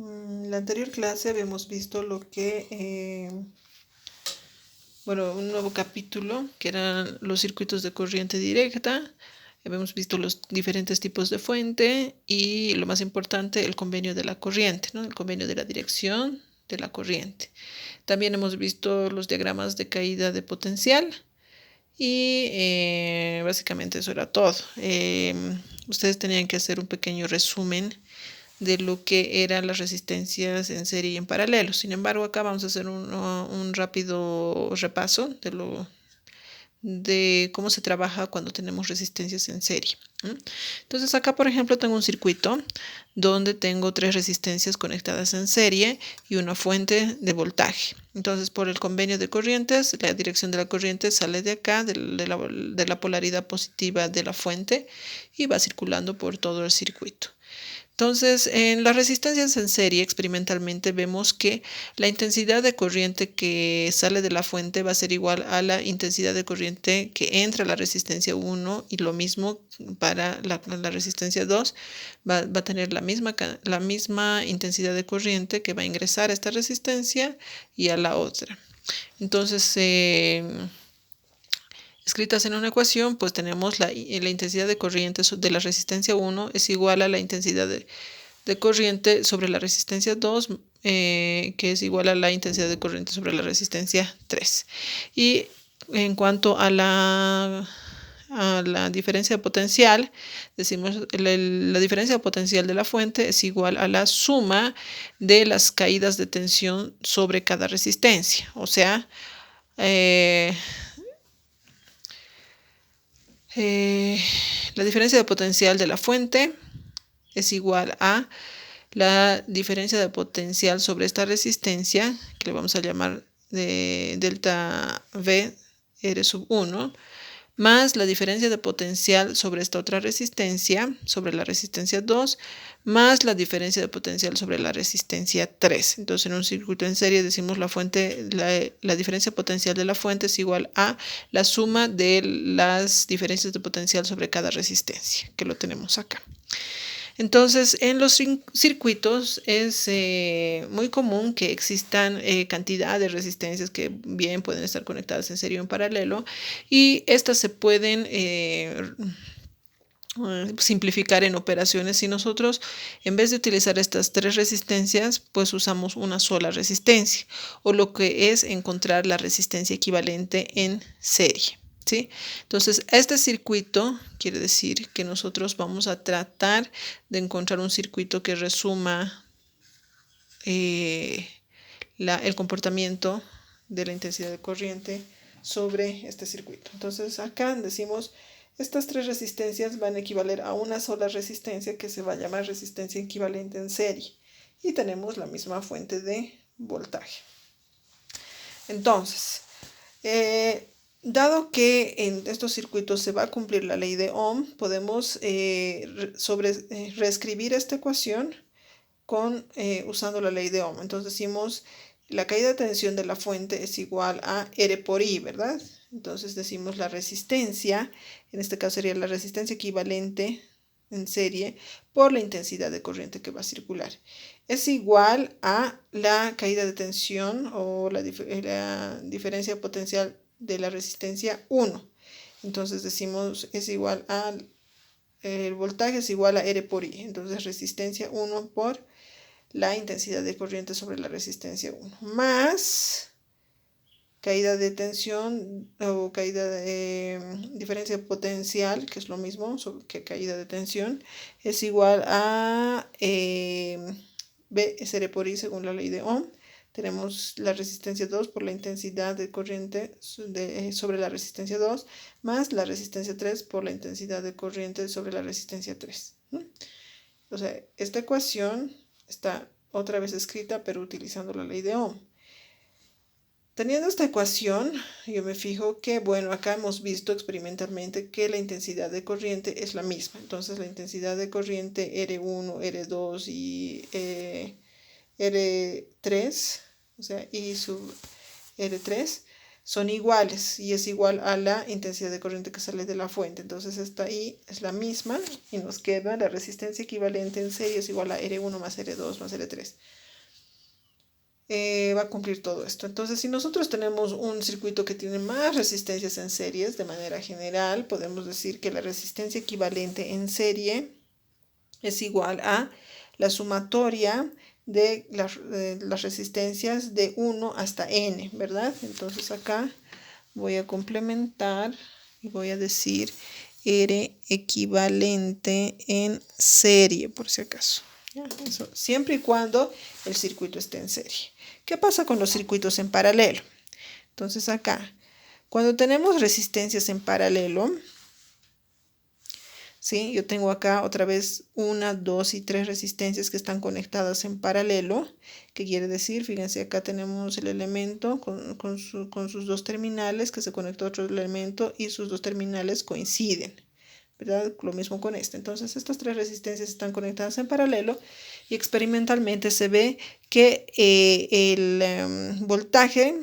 En la anterior clase habíamos visto un nuevo capítulo que eran los circuitos de corriente directa. Habíamos visto los diferentes tipos de fuente y lo más importante, el convenio de la corriente, ¿no? El convenio de la dirección de la corriente. También hemos visto los diagramas de caída de potencial y básicamente eso era todo. Ustedes tenían que hacer un pequeño resumen de lo que eran las resistencias en serie y en paralelo. Sin embargo, acá vamos a hacer un rápido repaso de cómo se trabaja cuando tenemos resistencias en serie. Entonces acá, por ejemplo, tengo un circuito donde tengo 3 resistencias conectadas en serie y una fuente de voltaje. Entonces, por el convenio de corrientes, la dirección de la corriente sale de acá, de la polaridad positiva de la fuente, y va circulando por todo el circuito. Entonces, en las resistencias en serie, experimentalmente vemos que la intensidad de corriente que sale de la fuente va a ser igual a la intensidad de corriente que entra a la resistencia 1, y lo mismo para la resistencia 2, va a tener la misma intensidad de corriente que va a ingresar a esta resistencia y a la otra. Entonces, escritas en una ecuación, pues tenemos la intensidad de corriente de la resistencia 1 es igual a la intensidad de corriente sobre la resistencia 2, que es igual a la intensidad de corriente sobre la resistencia 3. Y en cuanto a la diferencia potencial, decimos la diferencia potencial de la fuente es igual a la suma de las caídas de tensión sobre cada resistencia. O sea, la diferencia de potencial de la fuente es igual a la diferencia de potencial sobre esta resistencia, que le vamos a llamar de delta V R sub 1, más la diferencia de potencial sobre esta otra resistencia, sobre la resistencia 2, más la diferencia de potencial sobre la resistencia 3. Entonces, en un circuito en serie decimos la diferencia potencial de la fuente es igual a la suma de las diferencias de potencial sobre cada resistencia, que lo tenemos acá. Entonces, en los circuitos es muy común que existan cantidad de resistencias que bien pueden estar conectadas en serie o en paralelo, y estas se pueden simplificar en operaciones si nosotros, en vez de utilizar estas 3 resistencias, pues usamos una sola resistencia, o lo que es encontrar la resistencia equivalente en serie. ¿Sí? Entonces, este circuito quiere decir que nosotros vamos a tratar de encontrar un circuito que resuma el comportamiento de la intensidad de corriente sobre este circuito. Entonces, acá decimos, estas 3 resistencias van a equivaler a una sola resistencia que se va a llamar resistencia equivalente en serie, y tenemos la misma fuente de voltaje. Entonces, dado que en estos circuitos se va a cumplir la ley de Ohm, podemos reescribir esta ecuación usando la ley de Ohm. Entonces decimos, la caída de tensión de la fuente es igual a R por I, ¿verdad? Entonces decimos la resistencia, en este caso sería la resistencia equivalente en serie por la intensidad de corriente que va a circular. Es igual a la caída de tensión o la diferencia potencial de la resistencia 1. Entonces decimos es igual a, el voltaje es igual a R por I. Entonces resistencia 1 por la intensidad de corriente sobre la resistencia 1, más caída de tensión o caída de diferencia potencial, que es lo mismo que caída de tensión, es igual a B es R por I según la ley de Ohm. Tenemos la resistencia 2 por la intensidad de corriente sobre la resistencia 2, más la resistencia 3 por la intensidad de corriente sobre la resistencia 3. O sea, esta ecuación está otra vez escrita, pero utilizando la ley de Ohm. Teniendo esta ecuación, yo me fijo que, bueno, acá hemos visto experimentalmente que la intensidad de corriente es la misma. Entonces, la intensidad de corriente R1, R2 y R3, o sea, I sub R3, son iguales y es igual a la intensidad de corriente que sale de la fuente. Entonces esta I es la misma y nos queda la resistencia equivalente en serie es igual a R1 más R2 más R3. Va a cumplir todo esto. Entonces, si nosotros tenemos un circuito que tiene más resistencias en series, de manera general, podemos decir que la resistencia equivalente en serie es igual a la sumatoria de las resistencias de 1 hasta n, ¿verdad? Entonces acá voy a complementar y voy a decir R equivalente en serie, por si acaso. ¿Ya? Eso, siempre y cuando el circuito esté en serie. ¿Qué pasa con los circuitos en paralelo? Entonces acá, cuando tenemos resistencias en paralelo, ¿sí? Yo tengo acá otra vez 1, 2 y 3 resistencias que están conectadas en paralelo. ¿Qué quiere decir? Fíjense, acá tenemos el elemento con sus dos terminales que se conectó a otro elemento y sus dos terminales coinciden, ¿verdad? Lo mismo con este. Entonces estas tres resistencias están conectadas en paralelo y experimentalmente se ve que el voltaje